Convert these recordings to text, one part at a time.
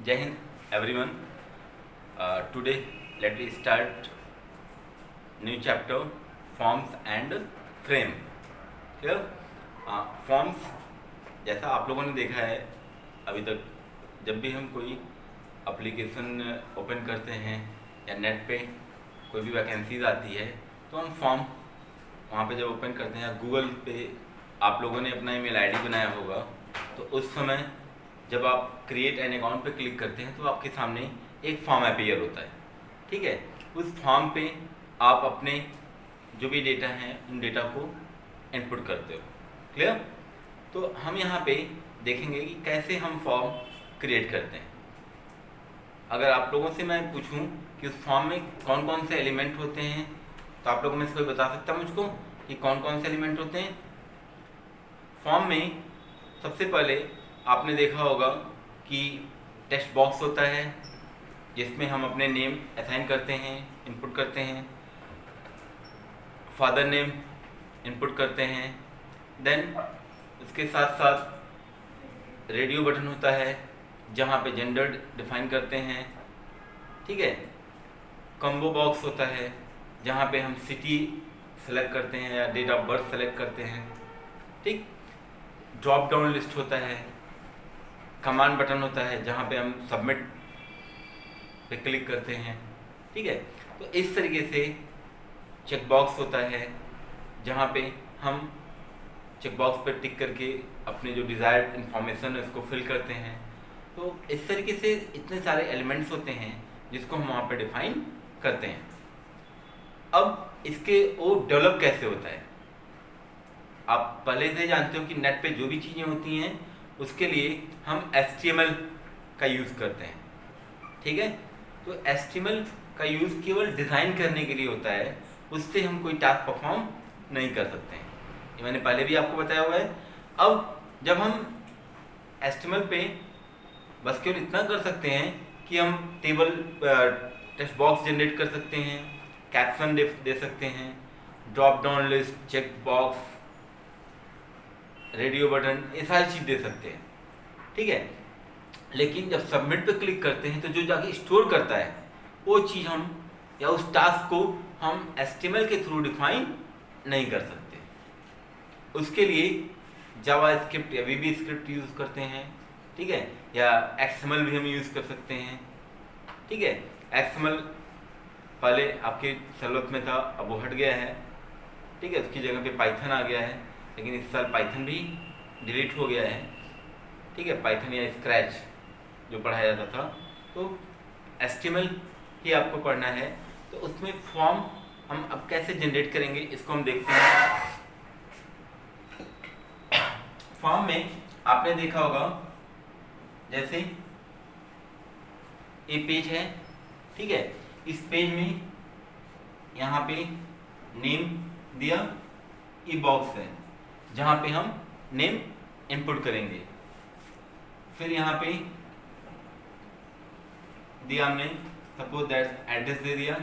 Jai Hind, everyone. Today, let me start new chapter, forms and frame. Clear? Forms, जैसा आप लोगों ने देखा है अभी तक, जब भी हम कोई एप्लीकेशन ओपन करते हैं या नेट पे कोई भी वैकेंसीज आती है तो हम फॉर्म वहाँ पे जब ओपन करते हैं, गूगल पे आप लोगों ने अपना ईमेल आईडी बनाया होगा, तो उस समय जब आप क्रिएट एन अकाउंट पे क्लिक करते हैं तो आपके सामने एक फॉर्म अपीयर होता है। ठीक है, उस फॉर्म पे आप अपने जो भी डेटा हैं उन डेटा को इनपुट करते हो। क्लियर? तो हम यहाँ पे देखेंगे कि कैसे हम फॉर्म क्रिएट करते हैं। अगर आप लोगों से मैं पूछूं कि उस फॉर्म में कौन कौन से एलिमेंट होते हैं, तो आप लोगों में से कोई बता सकता है मुझको कि कौन कौन से एलिमेंट होते हैं फॉर्म में? सबसे पहले आपने देखा होगा कि टेक्स्ट बॉक्स होता है जिसमें हम अपने नेम असाइन करते हैं, इनपुट करते हैं, फादर नेम इनपुट करते हैं। देन उसके साथ साथ रेडियो बटन होता है जहाँ पे जेंडर डिफाइन करते हैं। ठीक है, कॉम्बो बॉक्स होता है जहाँ पे हम सिटी सेलेक्ट करते हैं या डेट ऑफ बर्थ सेलेक्ट करते हैं। ठीक, ड्रॉप डाउन लिस्ट होता है, कमांड बटन होता है जहाँ पे हम सबमिट पे क्लिक करते हैं। ठीक है, तो इस तरीके से चेक बॉक्स होता है जहाँ पे हम चेक बॉक्स पर टिक करके अपने जो डिज़ायर्ड इंफॉर्मेशन है उसको फिल करते हैं। तो इस तरीके से इतने सारे एलिमेंट्स होते हैं जिसको हम वहाँ पे डिफाइन करते हैं। अब इसके वो डेवलप कैसे होता है, आप पहले से जानते हो कि नेट पे जो भी चीज़ें होती हैं उसके लिए हम HTML का यूज़ करते हैं। ठीक है, तो HTML का यूज़ केवल डिज़ाइन करने के लिए होता है, उससे हम कोई टास्क परफॉर्म नहीं कर सकते हैं। ये मैंने पहले भी आपको बताया हुआ है। अब जब हम HTML पे बस केवल इतना कर सकते हैं कि हम टेबल टेक्स्ट बॉक्स जनरेट कर सकते हैं, कैप्शन दे सकते हैं, drop down list, check box, radio button, ये सारी चीज़ दे सकते हैं। ठीक है, लेकिन जब सबमिट पे क्लिक करते हैं तो जो जाके स्टोर करता है वो चीज़ हम या उस टास्क को हम HTML के थ्रू डिफाइन नहीं कर सकते। उसके लिए जावा स्क्रिप्ट या VB स्क्रिप्ट यूज़ करते हैं। ठीक है, या XML भी हम यूज़ कर सकते हैं। ठीक है, XML पहले आपके ज़रूरत में था, अब वो हट गया है। ठीक है, उसकी जगह पे पाइथन आ गया है, लेकिन इस साल पाइथन भी डिलीट हो गया है। ठीक है, पाइथन या स्क्रैच जो पढ़ाया जाता था, तो HTML ही आपको पढ़ना है। तो उसमें फॉर्म हम अब कैसे जनरेट करेंगे इसको हम देखते हैं। फॉर्म में आपने देखा होगा जैसे ये पेज है। ठीक है, इस पेज में यहाँ पे नेम दिया, ये बॉक्स है जहाँ पे हम नेम इनपुट करेंगे। फिर यहाँ पे दिया हमने सपोज दैट एड्रेस दे दिया,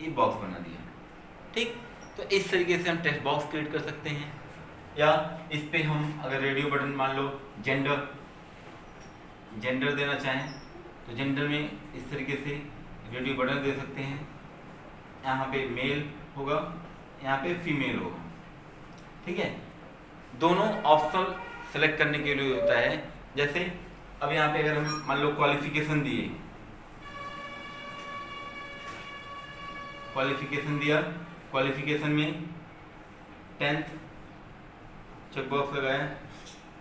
ये बॉक्स बना दिया। ठीक, तो इस तरीके से हम टेक्स्ट बॉक्स क्रिएट कर सकते हैं। या इस पे हम अगर रेडियो बटन मान लो जेंडर देना चाहें तो जेंडर में इस तरीके से रेडियो बटन दे सकते हैं। यहाँ पे मेल होगा, यहाँ पे फीमेल होगा। ठीक है, दोनों ऑप्शन सेलेक्ट करने के लिए होता है। जैसे अब यहाँ पे अगर हम मान लो क्वालिफिकेशन दिए, क्वालिफिकेशन दिया, क्वालिफिकेशन में 10th चेक बॉक्स लगाया,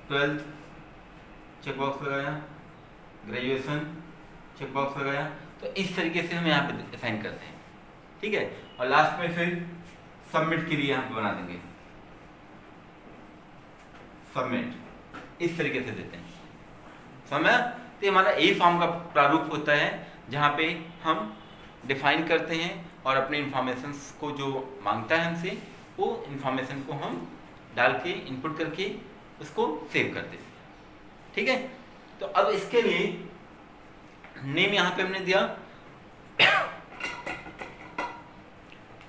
12th चेक बॉक्स लगाया, ग्रेजुएशन चेक बॉक्स लगाया। तो इस तरीके से हम यहाँ पे असाइन करते हैं। ठीक है, और लास्ट में फिर सबमिट के लिए यहाँ पे बना देंगे सबमिट, इस तरीके से देते हैं। समझ? तो हमारा ए फॉर्म का प्रारूप होता है जहाँ पे हम डिफाइन करते हैं और अपने इंफॉर्मेशन को जो मांगता है हमसे वो इंफॉर्मेशन को हम डाल के इनपुट करके उसको सेव कर देते हैं। ठीक है, तो अब इसके लिए नेम यहाँ पे हमने दिया।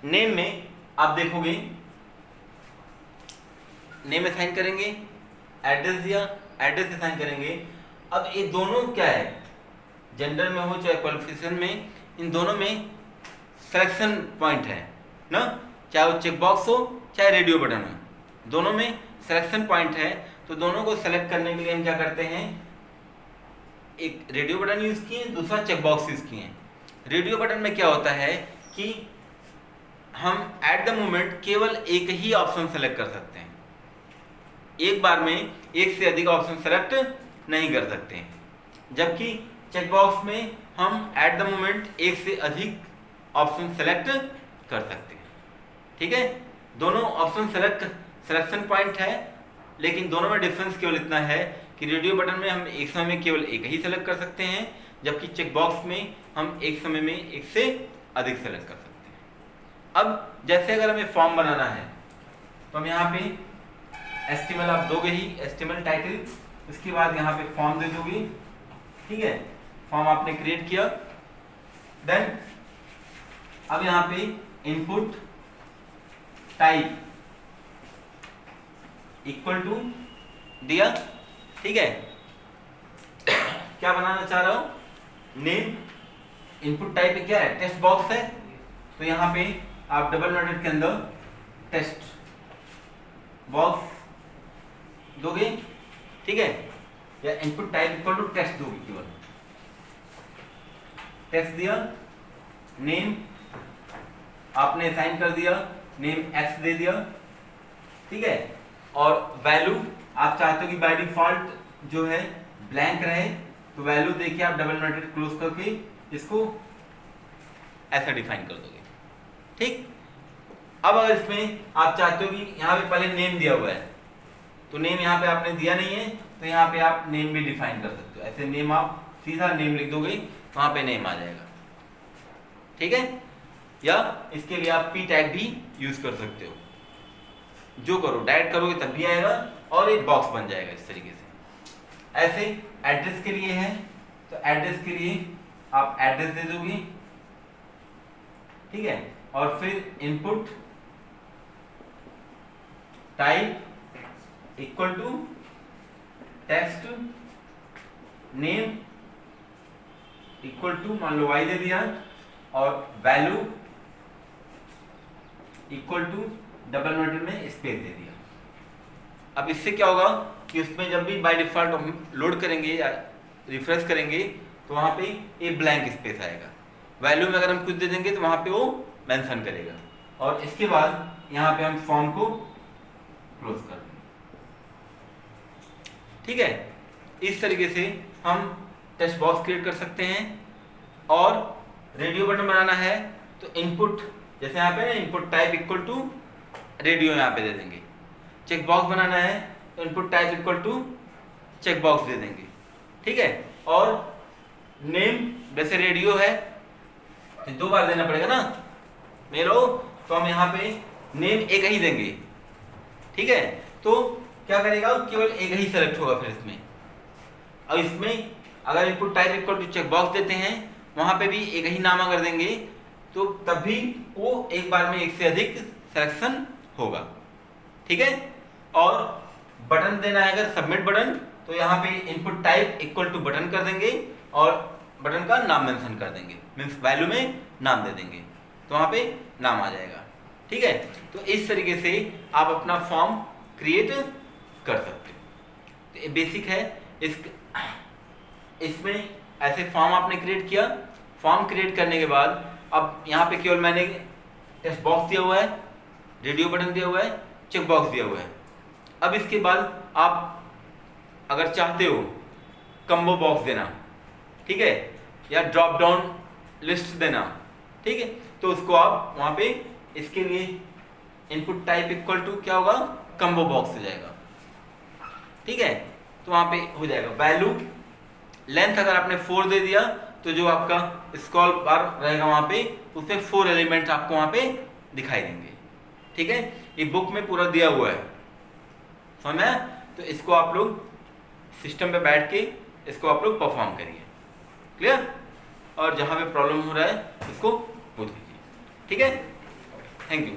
नेम में आप देखोगे नेम असाइन करेंगे, एड्रेस दिया, एड्रेस असाइन करेंगे। अब ये दोनों क्या है, जेंडर में हो चाहे क्वालिफिकेशन में, इन दोनों में सिलेक्शन पॉइंट है ना, चाहे वो चेक बॉक्स हो चाहे रेडियो बटन हो, दोनों में सिलेक्शन पॉइंट है। तो दोनों को सेलेक्ट करने के लिए हम क्या करते हैं, एक रेडियो बटन यूज किए, दूसरा चेक बॉक्स यूज किए। रेडियो बटन में क्या होता है कि हम एट द मोमेंट केवल एक ही ऑप्शन सेलेक्ट कर सकते हैं, एक बार में एक से अधिक ऑप्शन सेलेक्ट नहीं कर सकते हैं, जबकि चेक बॉक्स में हम एट द मोमेंट एक से अधिक ऑप्शन सेलेक्ट कर सकते हैं। ठीक है, दोनों ऑप्शन सिलेक्शन पॉइंट है, लेकिन दोनों में डिफरेंस केवल इतना है कि रेडियो बटन में हम एक समय में केवल एक ही सेलेक्ट कर सकते हैं, जबकि चेक बॉक्स में हम एक समय में एक से अधिक सेलेक्ट कर सकते हैं। अब जैसे अगर हमें फॉर्म बनाना है तो हम यहाँ पे HTML आप दोगे ही, HTML टाइटल, उसके बाद यहाँ पे फॉर्म दे दोगे। ठीक है, फॉर्म आपने क्रिएट किया, देन अब यहाँ पे इनपुट टाइप इक्वल टू दिया। ठीक है, क्या बनाना चाह रहा हूं, नेम। इनपुट टाइप क्या है, टेक्स्ट बॉक्स है, तो यहाँ पे आप डबल नोटेड के अंदर टेक्स्ट बॉक्स दोगे। ठीक है, या input type equal to text दोगे, केवल टेक्स्ट दिया। नेम आपने असाइन कर दिया, नेम एक्स दे दिया। ठीक है, और वैल्यू आप चाहते हो कि बाय डिफॉल्ट जो है ब्लैंक रहे, तो वैल्यू देखिए आप डबल नोटेड क्लोज करके इसको ऐसा डिफाइन कर दोगे। ठीक, अब अगर इसमें आप चाहते हो कि यहाँ पे पहले नेम दिया हुआ है, तो नेम यहाँ पे आपने दिया नहीं है, तो यहाँ पे आप नेम भी डिफाइन कर सकते हो। ऐसे नेम आप सीधा नेम लिख दोगे, वहां पे नेम आ जाएगा। ठीक है, या इसके लिए आप p टैग भी यूज कर सकते हो, जो करो डायरेक्ट करोगे तब भी आएगा और एक बॉक्स बन जाएगा इस तरीके से। ऐसे एड्रेस के लिए है, तो एड्रेस के लिए आप एड्रेस दे दोगे। ठीक है, और फिर input type equal to text name equal to मान लो y दे दिया, और value equal to double quoted में स्पेस दे दिया। अब इससे क्या होगा कि उसमें जब भी बाय डिफॉल्ट हम लोड करेंगे या रिफ्रेश करेंगे तो वहां पे एक ब्लैंक स्पेस आएगा। वैल्यू में अगर हम कुछ दे देंगे तो वहां पे वो मेंशन करेगा, और इसके बाद यहाँ पे हम फॉर्म को क्लोज कर देंगे। ठीक है, इस तरीके से हम टेक्स्ट बॉक्स क्रिएट कर सकते हैं। और रेडियो बटन बनाना है तो इनपुट, जैसे यहाँ पे ना input type equal to radio यहाँ पे दे देंगे। चेक बॉक्स बनाना है तो input type equal to check box दे देंगे। ठीक है, और नेम वैसे रेडियो है तो 2 बार देना पड़ेगा ना मेरो, तो हम यहाँ पे नेम एक ही देंगे। ठीक है, तो क्या करेगा, केवल एक ही सेलेक्ट होगा फिर इसमें। अब इसमें अगर input type equal to check box देते हैं, वहां पे भी एक ही नाम अगर देंगे तो तब भी वो एक बार में एक से अधिक सिलेक्शन होगा। ठीक है, और बटन देना है अगर सबमिट बटन, तो यहाँ पे input type equal to button कर देंगे और बटन का नाम मेंशन कर देंगे, मीन्स वैल्यू में नाम दे देंगे, तो वहाँ पे नाम आ जाएगा। ठीक है, तो इस तरीके से आप अपना फॉर्म क्रिएट कर सकते हो। तो ये बेसिक है। इसमें ऐसे फॉर्म आपने क्रिएट किया। फॉर्म क्रिएट करने के बाद अब यहाँ पे केवल मैंने टेक्स्ट बॉक्स दिया हुआ है, रेडियो बटन दिया हुआ है, चेक बॉक्स दिया हुआ है। अब इसके बाद आप अगर चाहते हो कम्बो बॉक्स देना, ठीक है, या ड्रॉप डाउन लिस्ट देना, ठीक है, तो उसको आप वहाँ पे इसके लिए इनपुट टाइप इक्वल टू क्या होगा, कम्बो बॉक्स हो जाएगा। ठीक है, तो वहाँ पे हो जाएगा। वैल्यू लेंथ अगर आपने 4 दे दिया तो जो आपका स्क्रॉल बार रहेगा वहाँ पे उसमें 4 एलिमेंट्स आपको वहाँ पे दिखाई देंगे। ठीक है, ये बुक में पूरा दिया हुआ है, समझ में? तो इसको आप लोग सिस्टम पे बैठ के इसको आप लोग परफॉर्म करिए। क्लियर? और जहाँ पे प्रॉब्लम हो रहा है उसको पूछ लीजिए। ठीक है, थैंक यू।